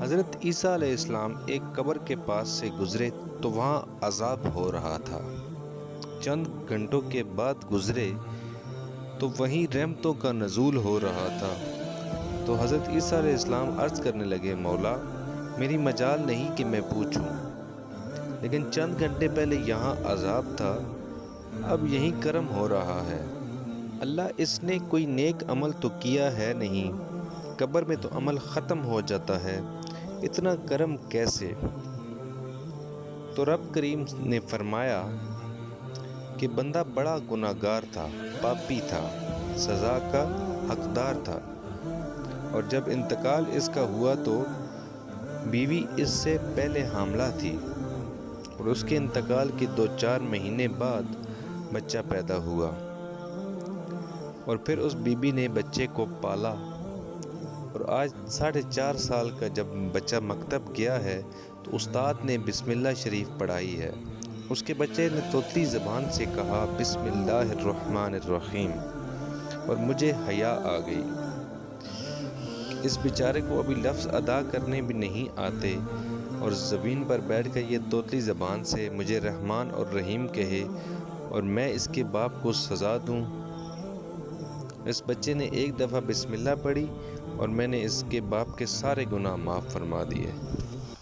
حضرت عیسیٰ علیہ السلام ایک قبر کے پاس سے گزرے تو وہاں عذاب ہو رہا تھا۔ چند گھنٹوں کے بعد گزرے تو وہیں رحمتوں کا نزول ہو رہا تھا۔ تو حضرت عیسیٰ علیہ السلام عرض کرنے لگے، مولا میری مجال نہیں کہ میں پوچھوں، لیکن چند گھنٹے پہلے یہاں عذاب تھا، اب یہیں کرم ہو رہا ہے۔ اللہ اس نے کوئی نیک عمل تو کیا ہے نہیں، قبر میں تو عمل ختم ہو جاتا ہے، اتنا کرم کیسے؟ تو رب کریم نے فرمایا کہ بندہ بڑا گناہ گار تھا، پاپی تھا، سزا کا حقدار تھا، اور جب انتقال اس کا ہوا تو بیوی اس سے پہلے حاملہ تھی، اور اس کے انتقال کے 2-4 مہینے بعد بچہ پیدا ہوا، اور پھر اس بیوی نے بچے کو پالا، اور آج 4.5 سال کا جب بچہ مکتب گیا ہے تو استاد نے بسم اللہ شریف پڑھائی ہے، اس کے بچے نے طوطی زبان سے کہا بسم اللہ الرحمن الرحیم، اور مجھے حیا آ گئی کہ اس بیچارے کو ابھی لفظ ادا کرنے بھی نہیں آتے، اور زمین پر بیٹھ کر یہ طوطی زبان سے مجھے رحمان اور رحیم کہے، اور میں اس کے باپ کو سزا دوں۔ اس بچے نے ایک دفعہ بسم اللہ پڑھی اور میں نے اس کے باپ کے سارے گناہ معاف فرما دیے۔